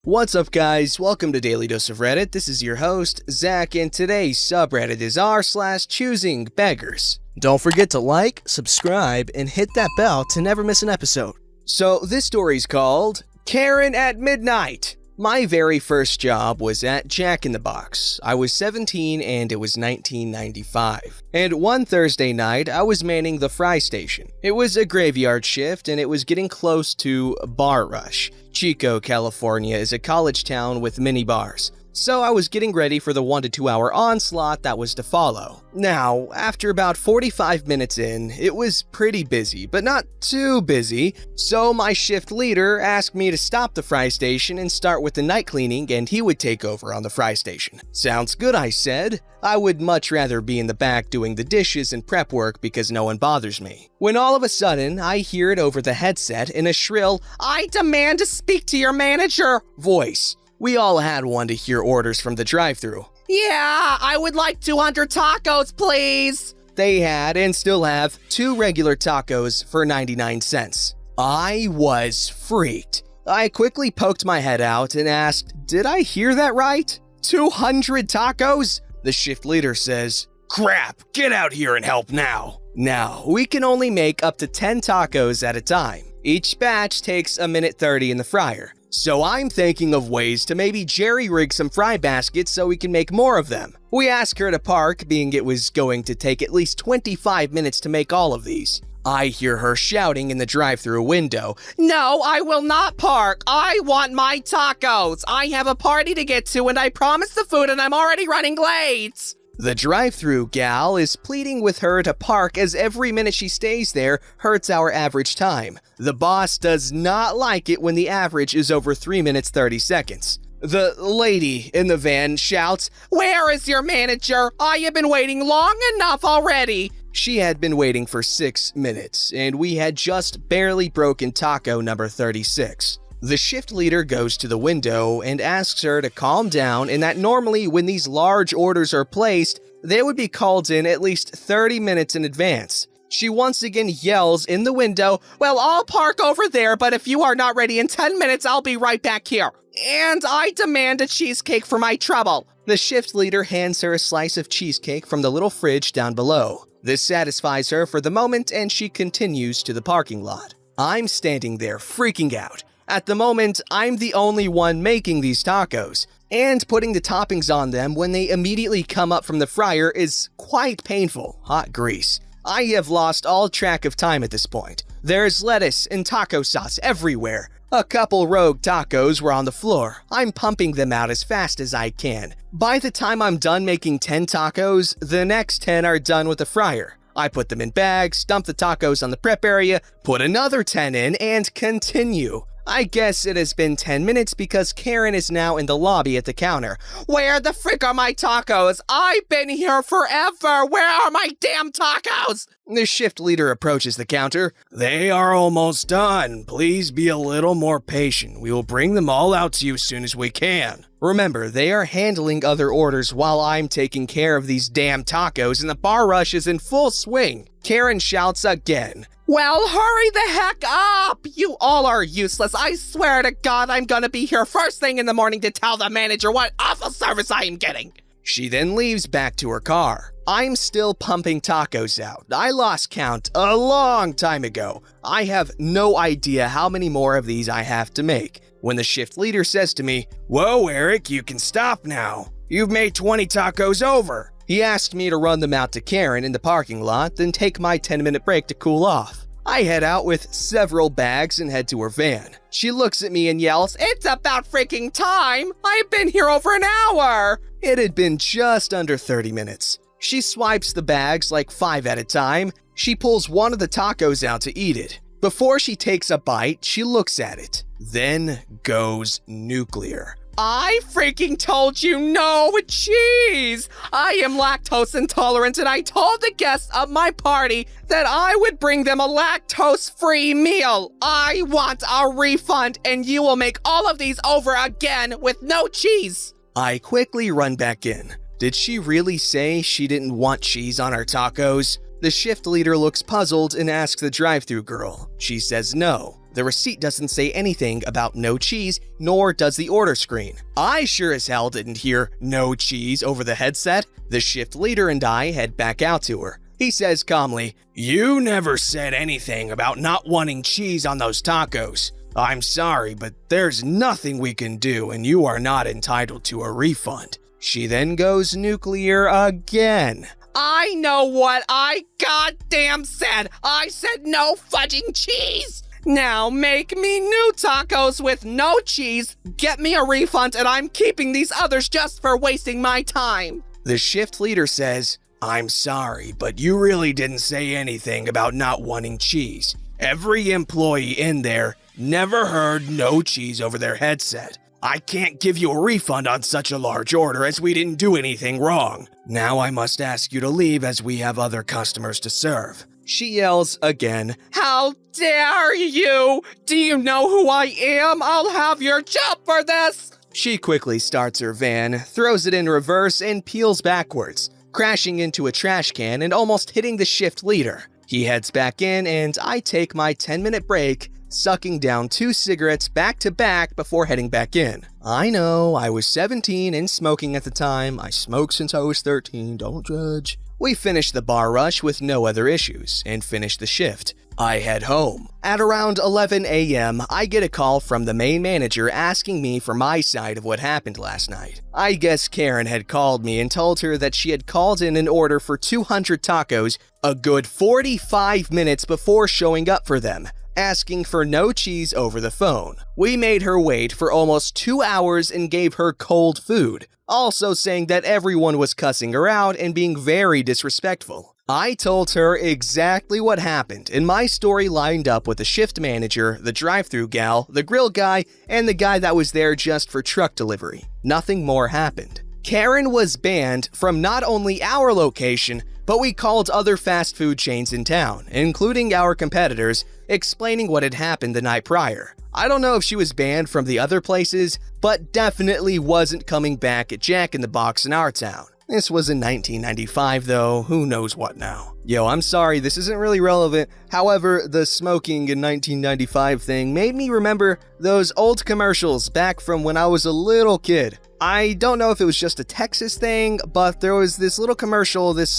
What's up, guys? Welcome to Daily Dose of Reddit. This is your host, Zach, and today's subreddit is r/ChoosingBeggars. Don't forget to like, subscribe, and hit that bell to never miss an episode. So this story's called Karen at Midnight. My very first job was at Jack in the Box. I was 17 and it was 1995. And one Thursday night, I was manning the fry station. It was a graveyard shift and it was getting close to bar rush. Chico, California is a college town with many bars. So I was getting ready for the 1 to 2 hour onslaught that was to follow. Now, after about 45 minutes in, it was pretty busy, but not too busy, so my shift leader asked me to stop the fry station and start with the night cleaning and he would take over on the fry station. Sounds good, I said. I would much rather be in the back doing the dishes and prep work because no one bothers me. When all of a sudden, I hear it over the headset in a shrill, "I demand to speak to your manager" voice. We all had one to hear orders from the drive-thru. "Yeah, I would like 200 tacos, please." They had, and still have, 2 regular tacos for 99 cents. I was freaked. I quickly poked my head out and asked, "Did I hear that right? 200 tacos?" The shift leader says, "Crap, get out here and help now." Now, we can only make up to 10 tacos at a time. Each batch takes 1:30 in the fryer. So I'm thinking of ways to maybe jerry-rig some fry baskets so we can make more of them. We asked her to park, being it was going to take at least 25 minutes to make all of these. I hear her shouting in the drive-thru window, "No, I will not park. I want my tacos. I have a party to get to and I promised the food and I'm already running late." The drive-thru gal is pleading with her to park as every minute she stays there hurts our average time. The boss does not like it when the average is over 3 minutes 30 seconds. The lady in the van shouts, "Where is your manager? I have been waiting long enough already." She had been waiting for 6 minutes, and we had just barely broken taco number 36. The shift leader goes to the window and asks her to calm down and that normally when these large orders are placed, they would be called in at least 30 minutes in advance. She once again yells in the window, "Well, I'll park over there, but if you are not ready in 10 minutes, I'll be right back here. And I demand a cheesecake for my trouble." The shift leader hands her a slice of cheesecake from the little fridge down below. This satisfies her for the moment and she continues to the parking lot. I'm standing there freaking out. At the moment, I'm the only one making these tacos, and putting the toppings on them when they immediately come up from the fryer is quite painful. Hot grease. I have lost all track of time at this point. There's lettuce and taco sauce everywhere. A couple rogue tacos were on the floor. I'm pumping them out as fast as I can. By the time I'm done making 10 tacos, the next 10 are done with the fryer. I put them in bags, dump the tacos on the prep area, put another 10 in, and continue. I guess it has been 10 minutes because Karen is now in the lobby at the counter. "Where the frick are my tacos? I've been here forever. Where are my damn tacos?" The shift leader approaches the counter. "They are almost done. Please be a little more patient. We will bring them all out to you as soon as we can." Remember, they are handling other orders while I'm taking care of these damn tacos and the bar rush is in full swing. Karen shouts again. "Well, hurry the heck up! You all are useless. I swear to God I'm gonna be here first thing in the morning to tell the manager what awful service I am getting." She then leaves back to her car. I'm still pumping tacos out. I lost count a long time ago. I have no idea how many more of these I have to make. When the shift leader says to me, "Whoa, Eric, you can stop now. You've made 20 tacos over." He asked me to run them out to Karen in the parking lot, then take my 10-minute break to cool off. I head out with several bags and head to her van. She looks at me and yells, "It's about freaking time! I've been here over an hour!" It had been just under 30 minutes. She swipes the bags like 5 at a time. She pulls one of the tacos out to eat it. Before she takes a bite, she looks at it, then goes nuclear. "I freaking told you no cheese! I am lactose intolerant and I told the guests of my party that I would bring them a lactose-free meal. I want a refund and you will make all of these over again with no cheese." I quickly run back in. Did she really say she didn't want cheese on our tacos? The shift leader looks puzzled and asks the drive-thru girl. She says no. The receipt doesn't say anything about no cheese, nor does the order screen. I sure as hell didn't hear no cheese over the headset. The shift leader and I head back out to her. He says calmly, "You never said anything about not wanting cheese on those tacos. I'm sorry, but there's nothing we can do and you are not entitled to a refund." She then goes nuclear again. "I know what I goddamn said. I said no fudging cheese. Now make me new tacos with no cheese, get me a refund, and I'm keeping these others just for wasting my time." The shift leader says, "I'm sorry, but you really didn't say anything about not wanting cheese. Every employee in there never heard no cheese over their headset. I can't give you a refund on such a large order as we didn't do anything wrong. Now I must ask you to leave as we have other customers to serve." She yells again, "How dare you! Do you know who I am? I'll have your job for this!" She quickly starts her van, throws it in reverse, and peels backwards, crashing into a trash can and almost hitting the shift leader. He heads back in and I take my 10-minute break, sucking down 2 cigarettes back to back before heading back in. I know, I was 17 and smoking at the time. I smoked since I was 13, don't judge. We finish the bar rush with no other issues and finish the shift. I head home. At around 11 a.m., I get a call from the main manager asking me for my side of what happened last night. I guess Karen had called me and told her that she had called in an order for 200 tacos a good 45 minutes before showing up for them, asking for no cheese over the phone. We made her wait for almost 2 hours and gave her cold food, also saying that everyone was cussing her out and being very disrespectful. I told her exactly what happened, and my story lined up with the shift manager, the drive-thru gal, the grill guy, and the guy that was there just for truck delivery. Nothing more happened. Karen was banned from not only our location, but we called other fast food chains in town, including our competitors, explaining what had happened the night prior. I don't know if she was banned from the other places, but definitely wasn't coming back at Jack in the Box in our town. This was in 1995 though, who knows what now. Yo, I'm sorry, this isn't really relevant. However, the smoking in 1995 thing made me remember those old commercials back from when I was a little kid. I don't know if it was just a Texas thing, but there was this little commercial, this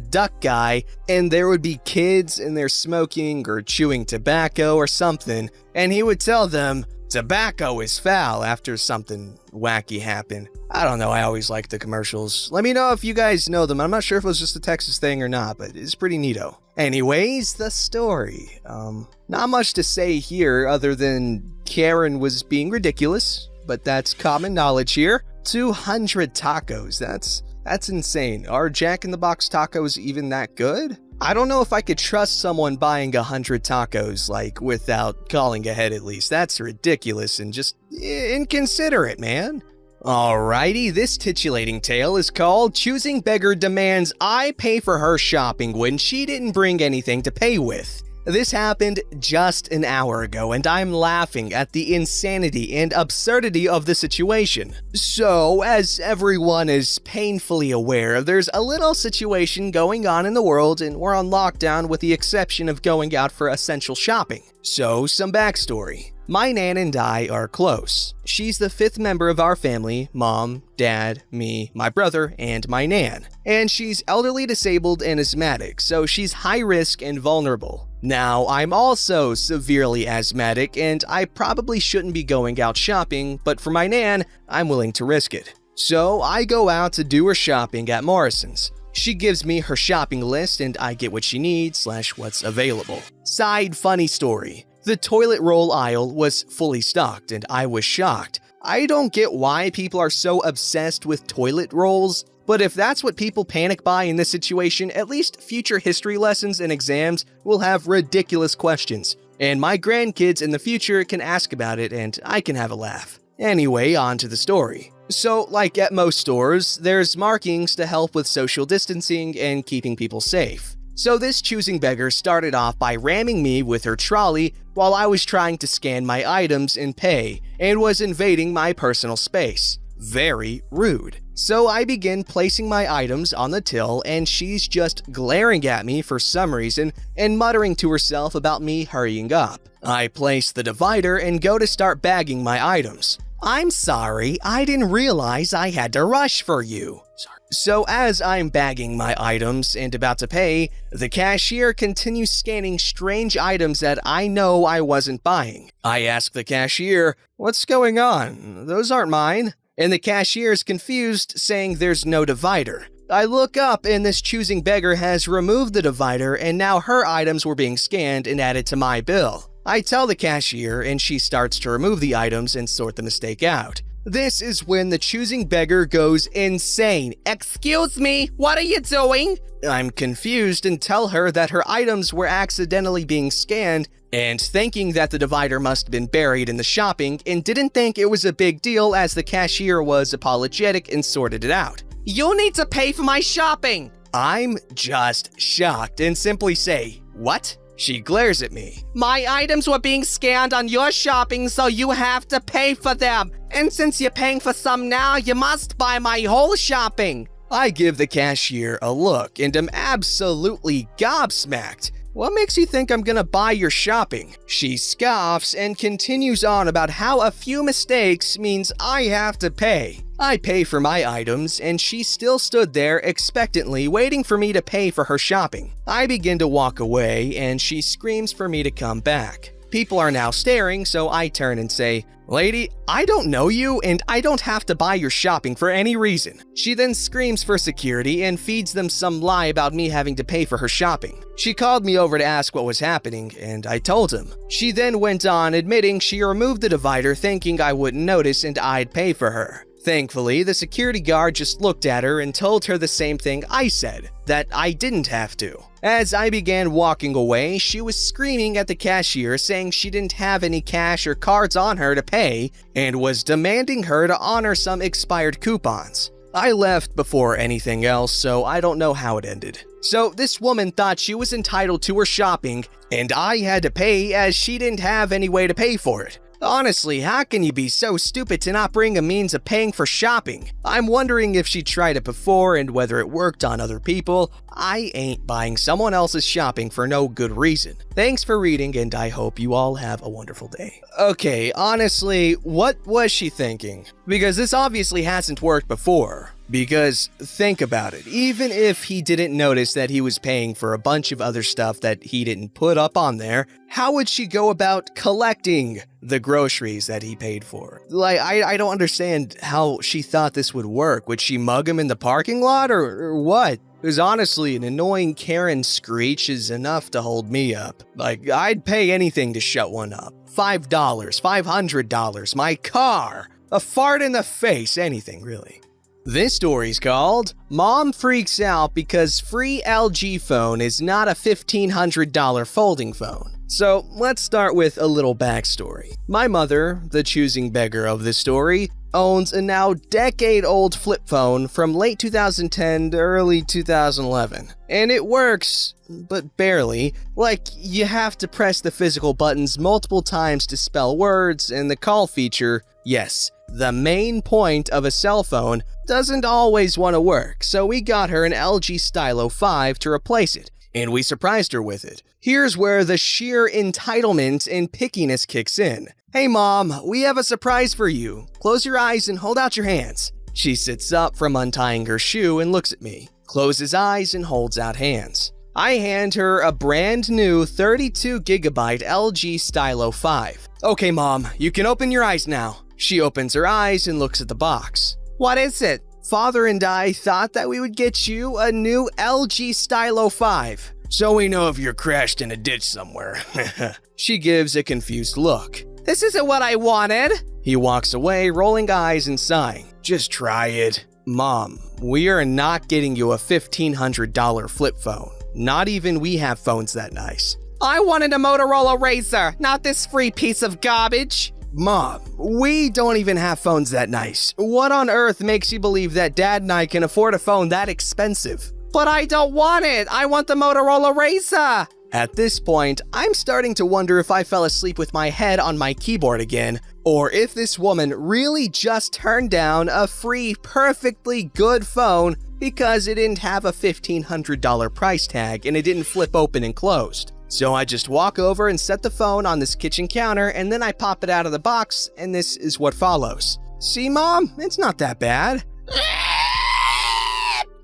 duck guy, and there would be kids and they're smoking or chewing tobacco or something, and he would tell them, "Tobacco is foul," after something wacky happened. I don't know, I always liked the commercials. Let me know if you guys know them. I'm not sure if it was just a Texas thing or not, but it's pretty neato. Anyways, the story. Not much to say here other than Karen was being ridiculous, but that's common knowledge here. 200 tacos, that's insane. Are Jack in the Box tacos even that good? I don't know if I could trust someone buying 100 tacos, without calling ahead at least. That's ridiculous and just inconsiderate, man. Alrighty, this titillating tale is called Choosing Beggar Demands I Pay for Her Shopping When She Didn't Bring Anything to Pay With. This happened just an hour ago, and I'm laughing at the insanity and absurdity of the situation. So, as everyone is painfully aware, there's a little situation going on in the world, and we're on lockdown with the exception of going out for essential shopping. So, some backstory. My nan and I are close. She's the 5th member of our family: mom, dad, me, my brother, and my nan. And she's elderly disabled and asthmatic, so she's high risk and vulnerable. Now, I'm also severely asthmatic, and I probably shouldn't be going out shopping, but for my nan, I'm willing to risk it. So I go out to do her shopping at Morrison's. She gives me her shopping list and I get what she needs / what's available. Side funny story. The toilet roll aisle was fully stocked and I was shocked. I don't get why people are so obsessed with toilet rolls, but if that's what people panic buy in this situation, at least future history lessons and exams will have ridiculous questions. And my grandkids in the future can ask about it and I can have a laugh. Anyway, on to the story. So, like at most stores, there's markings to help with social distancing and keeping people safe. So this choosing beggar started off by ramming me with her trolley while I was trying to scan my items and pay, and was invading my personal space. very rude. So I begin placing my items on the till and she's just glaring at me for some reason and muttering to herself about me hurrying up. I place the divider and go to start bagging my items. "I'm sorry, I didn't realize I had to rush for you." So as I'm bagging my items and about to pay, the cashier continues scanning strange items that I know I wasn't buying. I ask the cashier, "What's going on? Those aren't mine." And the cashier is confused, saying there's no divider. I look up and this choosing beggar has removed the divider and now her items were being scanned and added to my bill. I tell the cashier and she starts to remove the items and sort the mistake out. This is when the choosing beggar goes insane. "Excuse me, what are you doing?" I'm confused and tell her that her items were accidentally being scanned and thinking that the divider must have been buried in the shopping and didn't think it was a big deal as the cashier was apologetic and sorted it out. "You need to pay for my shopping." I'm just shocked and simply say, "What?" She glares at me. "My items were being scanned on your shopping, so you have to pay for them. And since you're paying for some now, you must buy my whole shopping." I give the cashier a look and am absolutely gobsmacked. "What makes you think I'm gonna buy your shopping?" She scoffs and continues on about how a few mistakes means I have to pay. I pay for my items and she still stood there expectantly waiting for me to pay for her shopping. I begin to walk away and she screams for me to come back. People are now staring, so I turn and say, "Lady, I don't know you and I don't have to buy your shopping for any reason." She then screams for security and feeds them some lie about me having to pay for her shopping. She called me over to ask what was happening and I told him. She then went on admitting she removed the divider thinking I wouldn't notice and I'd pay for her. Thankfully, the security guard just looked at her and told her the same thing I said, that I didn't have to. As I began walking away, she was screaming at the cashier saying she didn't have any cash or cards on her to pay and was demanding her to honor some expired coupons. I left before anything else, so I don't know how it ended. So this woman thought she was entitled to her shopping and I had to pay as she didn't have any way to pay for it. Honestly, how can you be so stupid to not bring a means of paying for shopping? I'm wondering if she tried it before and whether it worked on other people. I ain't buying someone else's shopping for no good reason. Thanks for reading and I hope you all have a wonderful day. Okay, honestly, what was she thinking? Because this obviously hasn't worked before. Because think about it, even if he didn't notice that he was paying for a bunch of other stuff that he didn't put up on there, how would she go about collecting the groceries that he paid for? Like, I don't understand how she thought this would work. Would she mug him in the parking lot or what? Because honestly, an annoying Karen screech is enough to hold me up. Like, I'd pay anything to shut one up. $5, $500, my car, a fart in the face, anything really. This story's called Mom Freaks Out Because Free LG Phone is Not a $1,500 Folding Phone. So let's start with a little backstory. My mother, the choosing beggar of this story, owns a now decade-old flip phone from late 2010 to early 2011. And it works, but barely. Like, you have to press the physical buttons multiple times to spell words, and the call feature, yes, the main point of a cell phone, doesn't always want to work, so we got her an LG Stylo 5 to replace it, and we surprised her with it. Here's where the sheer entitlement and pickiness kicks in. "Hey mom, we have a surprise for you. Close your eyes and hold out your hands." She sits up from untying her shoe and looks at me, closes eyes and holds out hands. I hand her a brand new 32GB LG Stylo 5. "Okay mom, you can open your eyes now." She opens her eyes and looks at the box. "What is it?" "Father and I thought that we would get you a new LG Stylo 5. So we know if you're crashed in a ditch somewhere." She gives a confused look. "This isn't what I wanted." He walks away, rolling eyes and sighing. "Just try it." "Mom, we are not getting you a $1,500 flip phone. Not even we have phones that nice." "I wanted a Motorola Razr, not this free piece of garbage." "Mom, we don't even have phones that nice. What on earth makes you believe that Dad and I can afford a phone that expensive?" "But I don't want it. I want the Motorola Razr." At this point, I'm starting to wonder if I fell asleep with my head on my keyboard again, or if this woman really just turned down a free, perfectly good phone because it didn't have a $1,500 price tag and it didn't flip open and closed. So I just walk over and set the phone on this kitchen counter, and then I pop it out of the box, and this is what follows. See, Mom? It's not that bad.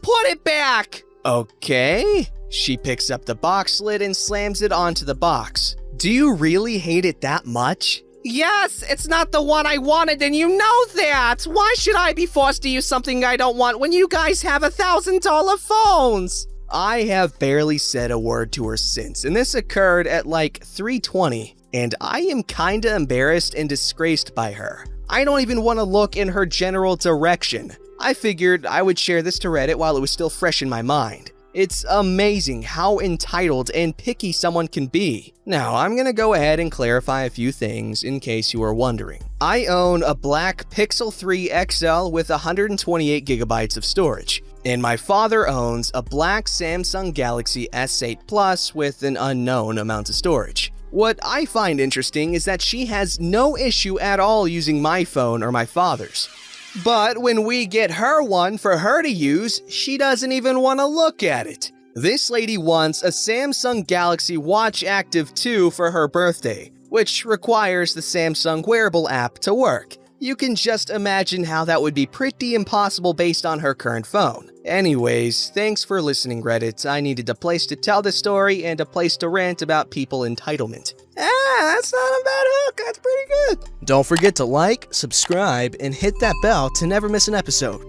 Put it back! Okay. She picks up the box lid and slams it onto the box. Do you really hate it that much? Yes, it's not the one I wanted, and you know that! Why should I be forced to use something I don't want when you guys have $1,000 phones? I have barely said a word to her since, and this occurred at like 3:20, and I am kinda embarrassed and disgraced by her. I don't even want to look in her general direction. I figured I would share this to Reddit while it was still fresh in my mind. It's amazing how entitled and picky someone can be. Now, I'm gonna go ahead and clarify a few things in case you are wondering. I own a black Pixel 3 XL with 128 gigabytes of storage, and my father owns a black Samsung Galaxy S8 Plus with an unknown amount of storage. What I find interesting is that she has no issue at all using my phone or my father's. But when we get her one for her to use, she doesn't even want to look at it. This lady wants a Samsung Galaxy Watch Active 2 for her birthday, which requires the Samsung wearable app to work. You can just imagine how that would be pretty impossible based on her current phone. Anyways, thanks for listening, Reddit. I needed a place to tell this story and a place to rant about people entitlement. That's not a bad hook. That's pretty good. Don't forget to like, subscribe, and hit that bell to never miss an episode.